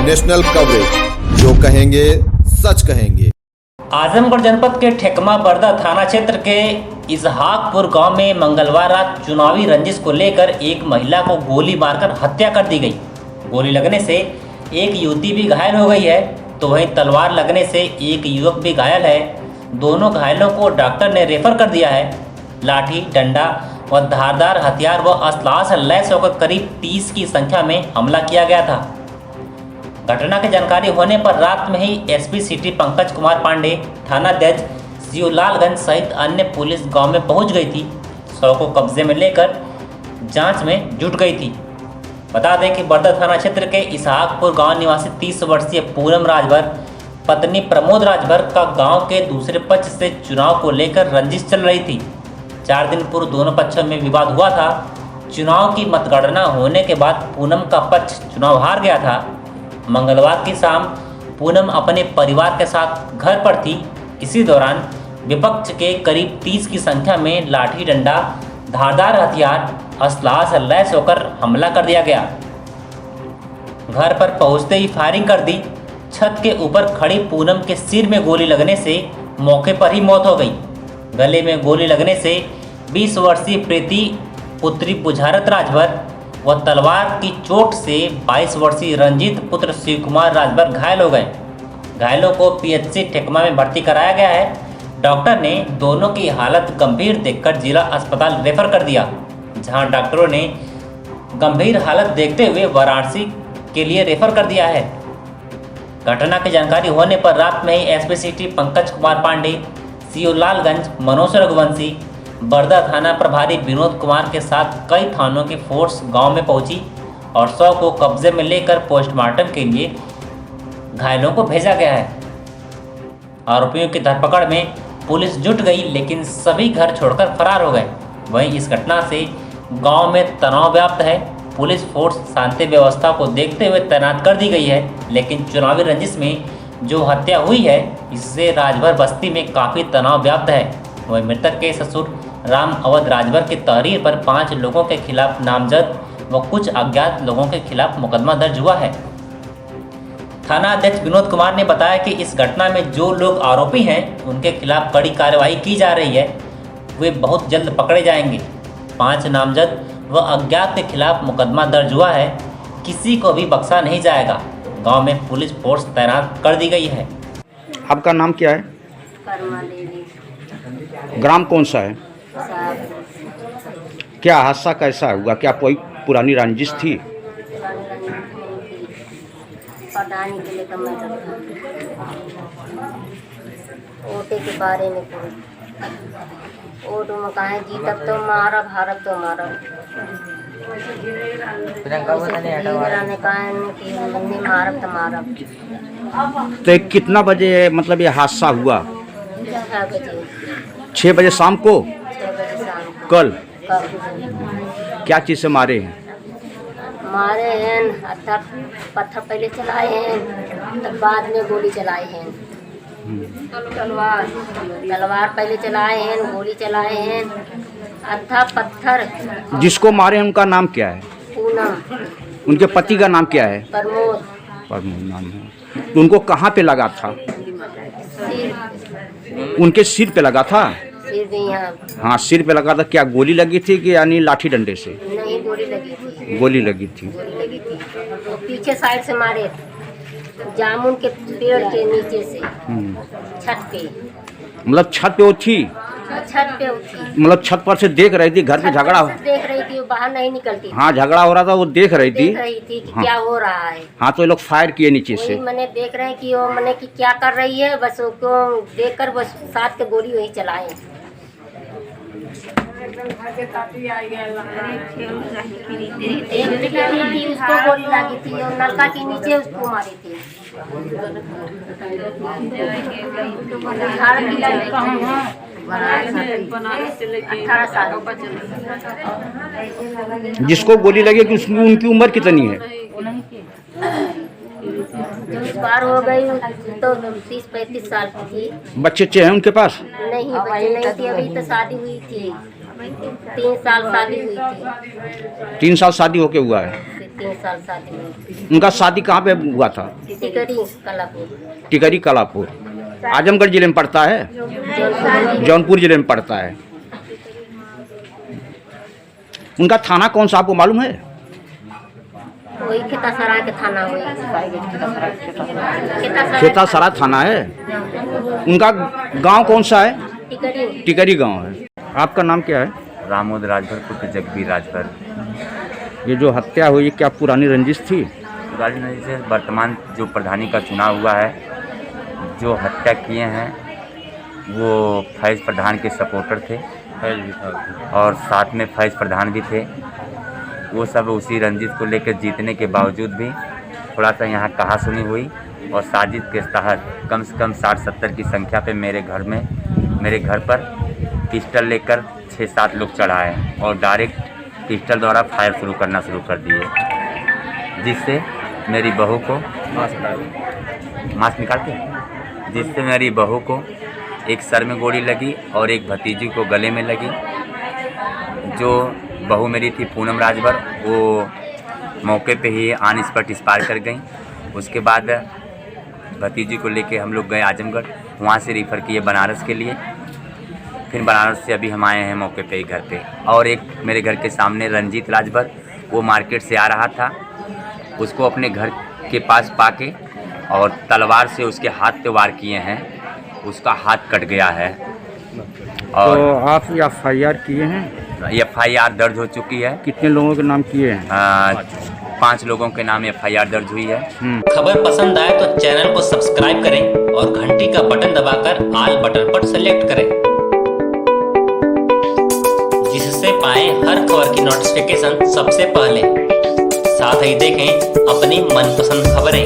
National coverage, जो कहेंगे सच कहेंगे। आजमगढ़ जनपद के ठेकमा बरदा थाना क्षेत्र के इसहाकपुर गांव में मंगलवार रात चुनावी रंजिश को लेकर एक महिला को गोली मारकर हत्या कर दी गई। गोली लगने से एक युवती भी घायल हो गई है, तो वहीं तलवार लगने से एक युवक भी घायल है। दोनों घायलों को डॉक्टर ने रेफर कर दिया है। लाठी, डंडा व धारदार हथियार व असलाह से लैस होकर करीब 30 की संख्या में हमला किया गया था। घटना की जानकारी होने पर रात में ही एसपी सिटी पंकज कुमार पांडे, थानाध्यक्ष शिवलालगंज सहित अन्य पुलिस गांव में पहुंच गई थी। शव को कब्जे में लेकर जांच में जुट गई थी। बता दें कि बरदा थाना क्षेत्र के इसहाकपुर गांव निवासी 30 वर्षीय पूनम राजभर पत्नी प्रमोद राजभर का गांव के दूसरे पक्ष से चुनाव को लेकर रंजिश चल रही थी। 4 दिन पूर्व दोनों पक्षों में विवाद हुआ था। चुनाव की मतगणना होने के बाद पूनम का पक्ष चुनाव हार गया था। मंगलवार की शाम पूनम अपने परिवार के साथ घर पर थी। इसी दौरान विपक्ष के करीब 30 की संख्या में लाठी, डंडा, धारदार हथियार, असलाह से लैस होकर हमला कर दिया गया। घर पर पहुंचते ही फायरिंग कर दी। छत के ऊपर खड़ी पूनम के सिर में गोली लगने से मौके पर ही मौत हो गई। गले में गोली लगने से 20 वर्षीय प्रीति पुत्री बुझारत राजभर व तलवार की चोट से 22 वर्षीय रंजीत पुत्र शिव कुमार राजभर घायल हो गए। घायलों को पीएचसी ठेकमा में भर्ती कराया गया है। डॉक्टर ने दोनों की हालत गंभीर देखकर जिला अस्पताल रेफर कर दिया, जहां डॉक्टरों ने गंभीर हालत देखते हुए वाराणसी के लिए रेफर कर दिया है। घटना की जानकारी होने पर रात में ही एसपी सिटी पंकज कुमार पांडे, शिवलालगंज मनोज रघुवंशी, बरदा थाना प्रभारी विनोद कुमार के साथ कई थानों की फोर्स गांव में पहुंची और शव को कब्जे में लेकर पोस्टमार्टम के लिए घायलों को भेजा गया है। आरोपियों की धरपकड़ में पुलिस जुट गई, लेकिन सभी घर छोड़कर फरार हो गए। वहीं इस घटना से गांव में तनाव व्याप्त है। पुलिस फोर्स शांति व्यवस्था को देखते हुए तैनात कर दी गई है, लेकिन चुनावी रंजिश में जो हत्या हुई है, इससे राजभर बस्ती में काफ़ी तनाव व्याप्त है। वहीं मृतक के ससुर राम अवध राजभर की तहरीर पर 5 लोगों के खिलाफ नामजद व कुछ अज्ञात लोगों के खिलाफ मुकदमा दर्ज हुआ है। थाना अध्यक्ष विनोद कुमार ने बताया कि इस घटना में जो लोग आरोपी हैं, उनके खिलाफ कड़ी कार्रवाई की जा रही है। वे बहुत जल्द पकड़े जाएंगे। 5 नामजद व अज्ञात के खिलाफ मुकदमा दर्ज हुआ है। किसी को भी बख्शा नहीं जाएगा। गांव में पुलिस फोर्स तैनात कर दी गई है। आपका नाम क्या है? कर्मा देवी। ग्राम कौन सा है? क्या हादसा कैसा हुआ? क्या कोई पुरानी रंजिश थी? पता नहीं के लिए मैं ओटे के बारे में ओटो में कहा है जीतब तो मारब, हारब तो मारब। ने कहा कि हमने मारब तो मारब। तो कितना बजे मतलब ये हादसा हुआ? 6 बजे। 6 बजे शाम को? 6 बजे शाम को। कल? क्या चीज़ से मारे हैं? मारे हैं हत्था पत्थर पहले चलाए हैं, तब बाद में गोली चलाए हैं। तलवार पहले चलाए हैं, गोली चलाए हैं, हत्था पत्थर। जिसको मारे हैं उनका नाम क्या है? पूनम। उनके पति का नाम क्या है? प्रमोद। प्रमोद नाम है। तो उनको कहाँ पे लगा था? सिर। उनके सिर पे लगा था? सिर भी यहाँ। हाँ, सिर पे लगा था। क्या गोली लगी थी कि यानी लाठी डंडे से? नहीं, गोली लगी थी। गोली लगी थी। गोली लगी थी तो पीछे साइड से मारे, जामुन के पेड़ के नीचे से छत पे। मतलब छत पे वो थी? छत पे उठी। मतलब छत पर से देख रही थी? घर पे झगड़ा? देख रही थी, वो बाहर नहीं निकलती। हाँ, झगड़ा हो रहा था, वो देख रही थी। देख रही थी कि हाँ। क्या हो रहा है। हाँ, तो ये लोग फायर किए नीचे से। मैंने देख रहे हैं कि वो मैंने कि क्या कर रही है, बस उसको देखकर बस साथ के गोली वही चलाए। उसको गोली लगी थी और नलका के नीचे उसको मारी थी। 18 साल। जिसको गोली लगी कि उनकी उम्र कितनी है? जब इस बार हो गई तो 30-35 साल की थी। बच्चे हैं उनके पास? नहीं, बच्चे नहीं थी, अभी तो शादी हुई थी। 3 साल शादी हुई थी। 3 साल शादी होके हुआ है। 3 साल शादी में। उनका शादी कहाँ पे हुआ था? टिकरी कलापुर। टिकरी कलापुर आजमगढ़ जिले में पड़ता है, जौनपुर जिले में पड़ता है। उनका थाना कौन सा आपको मालूम है? वही खेतासराय के थाना हुई। खेतासराय थाना है। उनका गांव कौन सा है? टिकरी। टिकरी गांव है। आपका नाम क्या है? रामोद राजभर पुत्र जगबीर राजभर। ये जो हत्या हुई क्या पुरानी रंजिश थी? पुरानी नदी से वर्तमान जो प्रधानी का चुनाव हुआ है, जो हत्या किए हैं वो फैज़ प्रधान के सपोर्टर थे और साथ में फैज़ प्रधान भी थे। वो सब उसी रंजिश को लेकर जीतने के बावजूद भी थोड़ा सा यहाँ कहासुनी हुई और साजिश के तहत कम से कम 60-70 की संख्या पे मेरे घर पर पिस्टल लेकर 6-7 लोग चढ़ाए और डायरेक्ट पिस्टल द्वारा फायर करना शुरू कर दिए, जिससे मेरी बहू को मास्क निकाल के जिससे मेरी बहू को एक सर में गोली लगी और एक भतीजी को गले में लगी। जो बहू मेरी थी पूनम राजभर, वो मौके पे ही ऑन स्पॉट एक्सपायर कर गई। उसके बाद भतीजी को लेके हम लोग गए आजमगढ़, वहाँ से रेफ़र किए बनारस के लिए। फिर बनारस से अभी हम आए हैं मौके पे ही घर पे। और एक मेरे घर के सामने रंजीत राजभर, वो मार्केट से आ रहा था, उसको अपने घर के पास पाके और तलवार से उसके हाथ पे वार किए हैं, उसका हाथ कट गया है। और तो आप FIR किए हैं? FIR दर्ज हो चुकी है। कितने लोगों के नाम किए हैं? 5 लोगों के नाम FIR दर्ज हुई है। खबर पसंद आए तो चैनल को सब्सक्राइब करें और घंटी का बटन दबाकर ऑल बटन पर सेलेक्ट करें, जिससे पाएं हर खबर की नोटिफिकेशन सबसे पहले। साथ ही देखें अपनी मनपसंद खबरें।